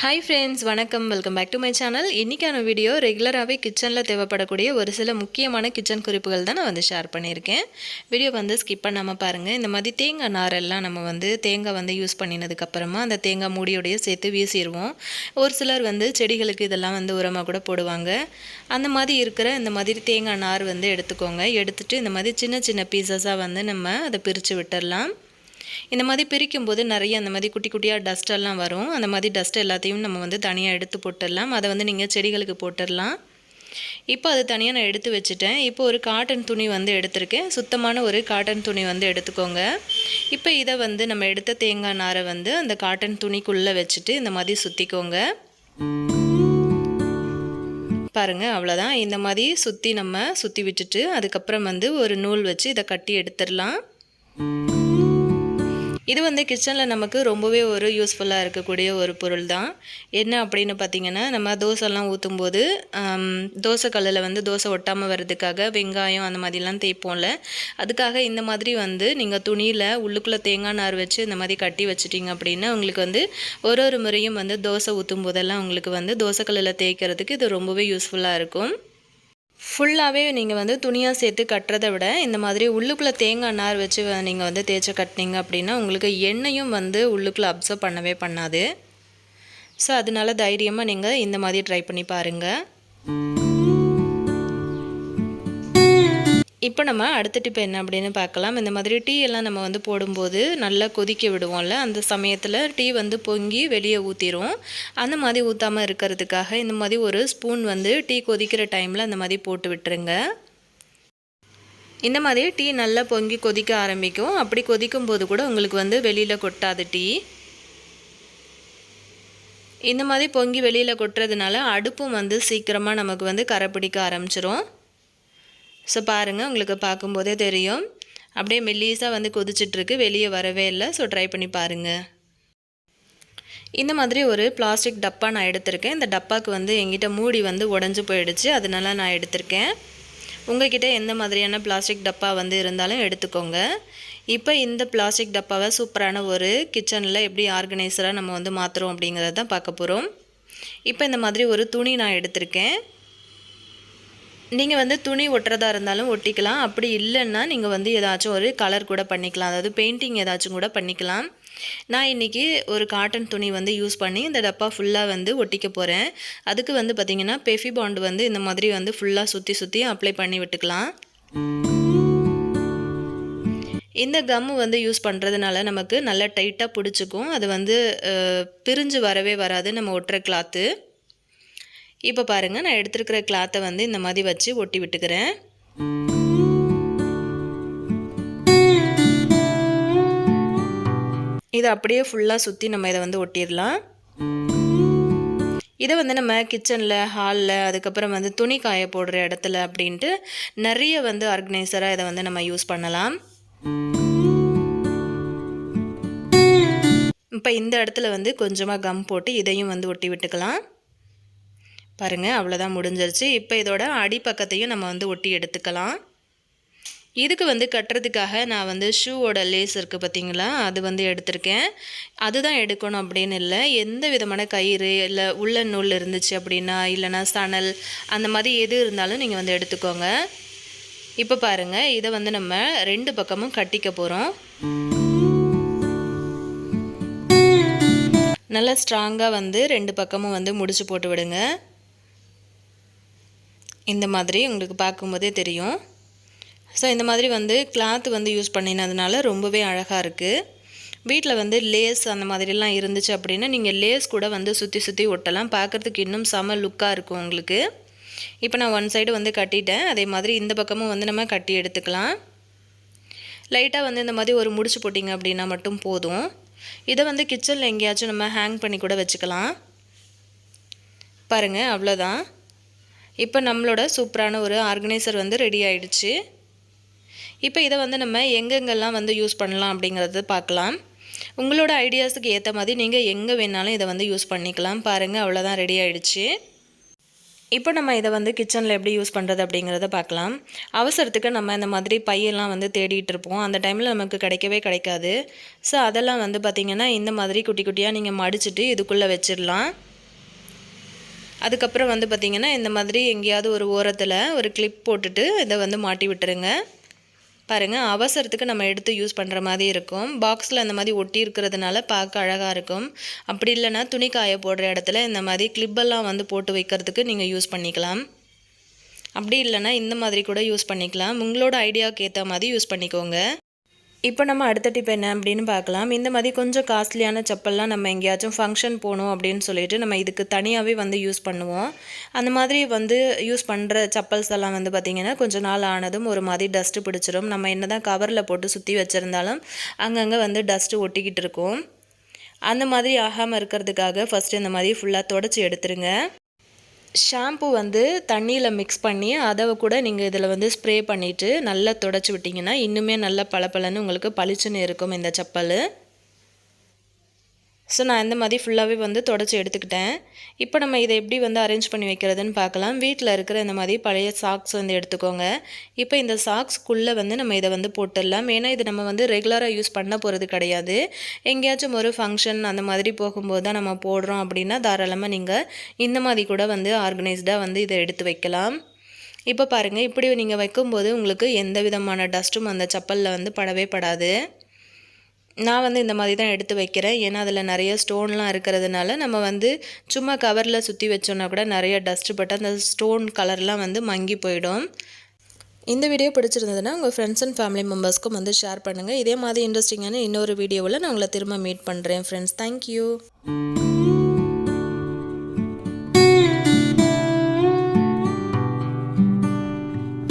Hi friends, வணக்கம். Welcome back to my channel. இன்றைக்கான video ரெகுலராகவே கிச்சனில் தேவைப்படக்கூடிய ஒரு சில முக்கியமான கிச்சன் குறிப்புகள் தான் நான் ஷேர் பண்ணியிருக்கேன். வீடியோ ஸ்கிப் பண்ணாமல் பாருங்கள். இந்த மாதிரி தேங்காய் நாரெல்லாம் நம்ம தேங்காய் யூஸ் பண்ணினதுக்கப்புறமா அந்த தேங்காய் மூடியோடையே சேர்த்து வீசிடுவோம். ஒரு சிலர் செடிகளுக்கு இதெல்லாம் உரமாக கூட போடுவாங்க. அந்த மாதிரி இருக்கிற இந்த மாதிரி தேங்காய் நார் எடுத்துக்கோங்க. எடுத்துகிட்டு இந்த மாதிரி சின்ன சின்ன பீசஸாக நம்ம அதை பிரித்து விட்டுடலாம். இந்த மாதிரி பிரிக்கும்போது நிறைய அந்த மாதிரி குட்டி குட்டியாக டஸ்ட்டெல்லாம் வரும். அந்த மாதிரி டஸ்ட் எல்லாத்தையும் நம்ம தனியாக எடுத்து போட்டுடலாம். அதை நீங்கள் செடிகளுக்கு போட்டுடலாம். இப்போ அது தனியாக நான் எடுத்து வச்சுட்டேன். இப்போ ஒரு காட்டன் துணி எடுத்திருக்கேன். சுத்தமான ஒரு காட்டன் துணி எடுத்துக்கோங்க. இப்போ இதை நம்ம எடுத்த தேங்காய் நாரை அந்த காட்டன் துணிக்குள்ளே வச்சுட்டு இந்த மாதிரி சுற்றிக்கோங்க. பாருங்கள், அவ்வளோதான். இந்த மாதிரி சுற்றி விட்டுட்டு அதுக்கப்புறம் ஒரு நூல் வச்சு இதை கட்டி எடுத்துடலாம். இது கிச்சனில் நமக்கு ரொம்பவே ஒரு யூஸ்ஃபுல்லாக இருக்கக்கூடிய ஒரு பொருள் தான். என்ன அப்படின்னு பார்த்திங்கன்னா, நம்ம தோசைலாம் ஊற்றும்போது தோசை கல்லில் தோசை ஒட்டாமல் வர்றதுக்காக வெங்காயம் அந்த மாதிரிலாம் தேய்ப்போம்ல, அதுக்காக இந்த மாதிரி நீங்கள் துணியில் உள்ளுக்குள்ளே தேங்காய் நார் வச்சு இந்த மாதிரி கட்டி வச்சிட்டிங்க அப்படின்னா உங்களுக்கு ஒரு முறையும் தோசை ஊற்றும் போதெல்லாம் உங்களுக்கு தோசை கல்லில் தேய்க்கிறதுக்கு இது ரொம்பவே யூஸ்ஃபுல்லாக இருக்கும். ஃபுல்லாகவே நீங்கள் துணியாக சேர்த்து கட்டுறதை விட இந்த மாதிரி உள்ளுக்குள்ளே தேங்காய் நார் வச்சு நீங்கள் தேய்ச்சி கட்டினீங்க அப்படின்னா உங்களுக்கு எண்ணெயும் உள்ளுக்குள்ளே அப்சர்வ் பண்ணவே பண்ணாது. ஸோ அதனால தைரியமாக நீங்கள் இந்த மாதிரி ட்ரை பண்ணி பாருங்கள். இப்போ நம்ம அடுத்த டிப் என்ன அப்படின்னு பார்க்கலாம். இந்த மாதிரி டீ எல்லாம் நம்ம போடும்போது நல்லா கொதிக்க விடுவோம்ல, அந்த சமயத்தில் டீ பொங்கி வெளியே ஊற்றிடும். அந்த மாதிரி ஊற்றாமல் இருக்கிறதுக்காக இந்த மாதிரி ஒரு ஸ்பூன் டீ கொதிக்கிற டைமில் அந்த மாதிரி போட்டு விட்டுருங்க. இந்த மாதிரி டீ நல்லா பொங்கி கொதிக்க ஆரம்பிக்கும். அப்படி கொதிக்கும் போது கூட உங்களுக்கு வெளியில் கொட்டாது டீ. இந்த மாதிரி பொங்கி வெளியில் கொட்டுறதுனால அடுப்பும் சீக்கிரமாக நமக்கு கரை பிடிக்க ஆரம்பிச்சிரும். ஸோ பாருங்கள், உங்களுக்கு பார்க்கும்போதே தெரியும் அப்படியே மெல்லீஸாக கொதிச்சிட்ருக்கு, வெளியே வரவே இல்லை. ஸோ ட்ரை பண்ணி பாருங்கள். இந்த மாதிரி ஒரு பிளாஸ்டிக் டப்பா நான் எடுத்திருக்கேன். இந்த டப்பாவுக்கு எங்கிட்ட மூடி உடஞ்சி போயிடுச்சு, அதனால நான் எடுத்திருக்கேன். உங்கள்கிட்ட எந்த மாதிரியான பிளாஸ்டிக் டப்பா இருந்தாலும் எடுத்துக்கோங்க. இப்போ இந்த பிளாஸ்டிக் டப்பாவை சூப்பரான ஒரு கிச்சனில் எப்படி ஆர்கனைசராக நம்ம மாற்றுறோம் அப்படிங்கிறத தான் பார்க்க போகிறோம். இப்போ இந்த மாதிரி ஒரு துணி நான் எடுத்திருக்கேன். நீங்கள் துணி ஒட்டுறதா இருந்தாலும் ஒட்டிக்கலாம். அப்படி இல்லைன்னா நீங்கள் ஏதாச்சும் ஒரு கலர் கூட பண்ணிக்கலாம், அதாவது பெயிண்டிங் ஏதாச்சும் கூட பண்ணிக்கலாம். நான் இன்றைக்கி ஒரு காட்டன் துணி யூஸ் பண்ணி இந்த டப்பா ஃபுல்லாக ஒட்டிக்க போகிறேன். அதுக்கு பார்த்திங்கன்னா பெஃபி பாண்ட் இந்த மாதிரி ஃபுல்லாக சுற்றி அப்ளை பண்ணி விட்டுக்கலாம். இந்த கம்மு யூஸ் பண்ணுறதுனால நமக்கு நல்லா டைட்டாக பிடிச்சிக்கும். அது பிரிஞ்சு வரவே வராது நம்ம ஒட்டுற கிளாத்து. இப்போ பாருங்கள், நான் எடுத்துருக்கிற கிளாத்தை இந்த மாதிரி வச்சு ஒட்டி விட்டுக்கிறேன். இதை அப்படியே ஃபுல்லாக சுற்றி நம்ம இதை ஒட்டிடலாம். இதை நம்ம கிச்சனில், ஹாலில், அதுக்கப்புறம் துணி காய போடுற இடத்துல அப்படின்ட்டு நிறைய ஆர்கனைசராக இதை நம்ம யூஸ் பண்ணலாம். இப்போ இந்த இடத்துல கொஞ்சமாக கம் போட்டு இதையும் ஒட்டி விட்டுக்கலாம். பாருங்கள், அவ்வளோதான், முடிஞ்சிருச்சு. இப்போ இதோட அடிப்பக்கத்தையும் நம்ம ஒட்டி எடுத்துக்கலாம். இதுக்கு கட்டுறதுக்காக நான் ஷூவோட லேஸ் இருக்குது பார்த்தீங்களா, அது எடுத்திருக்கேன். அதுதான் எடுக்கணும் அப்படின்னு இல்லை, எந்த விதமான கயிறு இல்லை உள்ள நூல் இருந்துச்சு அப்படின்னா, இல்லைனா சணல், அந்த மாதிரி எது இருந்தாலும் நீங்கள் எடுத்துக்கோங்க. இப்போ பாருங்கள், இதை நம்ம ரெண்டு பக்கமும் கட்டிக்க போகிறோம். நல்லா ஸ்ட்ராங்காக ரெண்டு பக்கமும் முடிச்சு போட்டு விடுங்க. இந்த மாதிரி உங்களுக்கு பார்க்கும்போதே தெரியும். ஸோ இந்த மாதிரி கிளாத் யூஸ் பண்ணினதுனால ரொம்பவே அழகாக இருக்குது. வீட்டில் லேஸ் அந்த மாதிரிலாம் இருந்துச்சு அப்படின்னா நீங்கள் லேஸ் கூட சுற்றி ஒட்டலாம். பார்க்குறதுக்கு இன்னும் செம லுக்காக இருக்கும் உங்களுக்கு. இப்போ நான் ஒன் சைடு கட்டிட்டேன். அதே மாதிரி இந்த பக்கமும் நம்ம கட்டி எடுத்துக்கலாம். லைட்டாக இந்த மாதிரி ஒரு முடிச்சு போட்டிங்க அப்படின்னா மட்டும் போதும். இதை கிச்சனில் எங்கேயாச்சும் நம்ம ஹேங் பண்ணி கூட வச்சுக்கலாம். பாருங்கள், அவ்வளோதான். இப்போ நம்மளோட சூப்பரான ஒரு ஆர்கனைசர் ரெடி ஆகிடுச்சு. இப்போ இதை நம்ம எங்கெங்கெல்லாம் யூஸ் பண்ணலாம் அப்படிங்கிறத பார்க்கலாம். உங்களோட ஐடியாஸுக்கு ஏற்ற மாதிரி நீங்கள் எங்கே வேணாலும் இதை யூஸ் பண்ணிக்கலாம். பாருங்கள், அவ்வளோதான், ரெடி ஆகிடுச்சு. இப்போ நம்ம இதை கிச்சனில் எப்படி யூஸ் பண்ணுறது அப்படிங்கிறத பார்க்கலாம். அவசரத்துக்கு நம்ம இந்த மாதிரி பையெல்லாம் தேடிட்டு இருப்போம். அந்த டைமில் நமக்கு கிடைக்கவே கிடைக்காது. ஸோ அதெல்லாம் பார்த்திங்கன்னா இந்த மாதிரி குட்டி குட்டியாக நீங்கள் மடிச்சுட்டு இதுக்குள்ளே வச்சிடலாம். அதுக்கப்புறம் வந்து பார்த்திங்கன்னா இந்த மாதிரி எங்கேயாவது ஒரு ஓரத்தில் ஒரு கிளிப் போட்டுட்டு இதை வந்து மாட்டி விட்டுருங்க. பாருங்கள், அவசரத்துக்கு நம்ம எடுத்து யூஸ் பண்ணுற மாதிரி இருக்கும். பாக்ஸில் அந்த மாதிரி ஒட்டி இருக்கிறதுனால பார்க்க அழகாக இருக்கும். அப்படி இல்லைன்னா துணி காய போடுற இடத்துல இந்த மாதிரி கிளிப்பெல்லாம் வந்து போட்டு வைக்கிறதுக்கு நீங்கள் யூஸ் பண்ணிக்கலாம். அப்படி இல்லைன்னா இந்த மாதிரி கூட யூஸ் பண்ணிக்கலாம். உங்களோட ஐடியாவுக்கு ஏற்ற மாதிரி யூஸ் பண்ணிக்கோங்க. இப்போ நம்ம அடுத்த டிப் என்ன அப்படின்னு பார்க்கலாம். இந்த மாதிரி கொஞ்சம் காஸ்ட்லியான செப்பல்லாம் நம்ம எங்கேயாச்சும் ஃபங்க்ஷன் போகணும் அப்படின்னு சொல்லிட்டு நம்ம இதுக்கு தனியாகவே வந்து யூஸ் பண்ணுவோம். அந்த மாதிரி வந்து யூஸ் பண்ணுற செப்பல்ஸ் எல்லாம் வந்து பார்த்திங்கன்னா கொஞ்சம் நாள் ஆனதும் ஒரு மாதிரி டஸ்ட்டு பிடிச்சிரும். நம்ம என்ன தான் கவரில் போட்டு சுற்றி வச்சுருந்தாலும் அங்கங்கே வந்து டஸ்ட்டு ஒட்டிக்கிட்டு இருக்கும். அந்த மாதிரி ஆகாமல் இருக்கிறதுக்காக ஃபஸ்ட்டு இந்த மாதிரி ஃபுல்லாக தொடச்சி எடுத்துருங்க. ஷாம்பு வந்து தண்ணியில் மிக்ஸ் பண்ணி அதை கூட நீங்கள் இதில் வந்து ஸ்ப்ரே பண்ணிவிட்டு நல்லா துடைச்சி விட்டிங்கன்னா இன்னுமே நல்லா பளபளன்னு உங்களுக்கு பளிச்சுன்னு இருக்கும் இந்த செப்பல். ஸோ நான் இந்த மாதிரி ஃபுல்லாகவே வந்து தொடச்சி எடுத்துக்கிட்டேன். இப்போ நம்ம இதை எப்படி வந்து அரேஞ்ச் பண்ணி வைக்கிறதுன்னு பார்க்கலாம். வீட்டில் இருக்கிற இந்த மாதிரி பழைய சாக்ஸ் வந்து எடுத்துக்கோங்க. இப்போ இந்த சாக்ஸ்க்குள்ளே வந்து நம்ம இதை வந்து போட்டுடலாம். ஏன்னா இது நம்ம வந்து ரெகுலராக யூஸ் பண்ண போகிறது கிடையாது. எங்கேயாச்சும் ஒரு ஃபங்க்ஷன் அந்த மாதிரி போகும்போது தான் நம்ம போடுறோம் அப்படின்னா தாராளமாக நீங்கள் இந்த மாதிரி கூட வந்து ஆர்கனைஸ்டாக வந்து இதை எடுத்து வைக்கலாம். இப்போ பாருங்கள், இப்படி நீங்கள் வைக்கும்போது உங்களுக்கு எந்த விதமான டஸ்ட்டும் அந்த செப்பலில் வந்து படவே படாது. நான் வந்து இந்த மாதிரி தான் எடுத்து வைக்கிறேன். ஏன்னா அதில் நிறைய ஸ்டோன்லாம் இருக்கிறதுனால நம்ம வந்து சும்மா கவரில் சுற்றி வச்சோன்னா கூட நிறைய டஸ்ட்டு பட்டு அந்த ஸ்டோன் கலர்லாம் வந்து மங்கி போயிடும். இந்த வீடியோ பிடிச்சிருந்ததுன்னா உங்கள் ஃப்ரெண்ட்ஸ் அண்ட் ஃபேமிலி மெம்பர்ஸ்க்கும் வந்து ஷேர் பண்ணுங்கள். இதே மாதிரி இன்ட்ரெஸ்டிங்கான இன்னொரு வீடியோவில் நான் உங்களை திரும்ப மீட் பண்ணுறேன் ஃப்ரெண்ட்ஸ். தேங்க்யூ.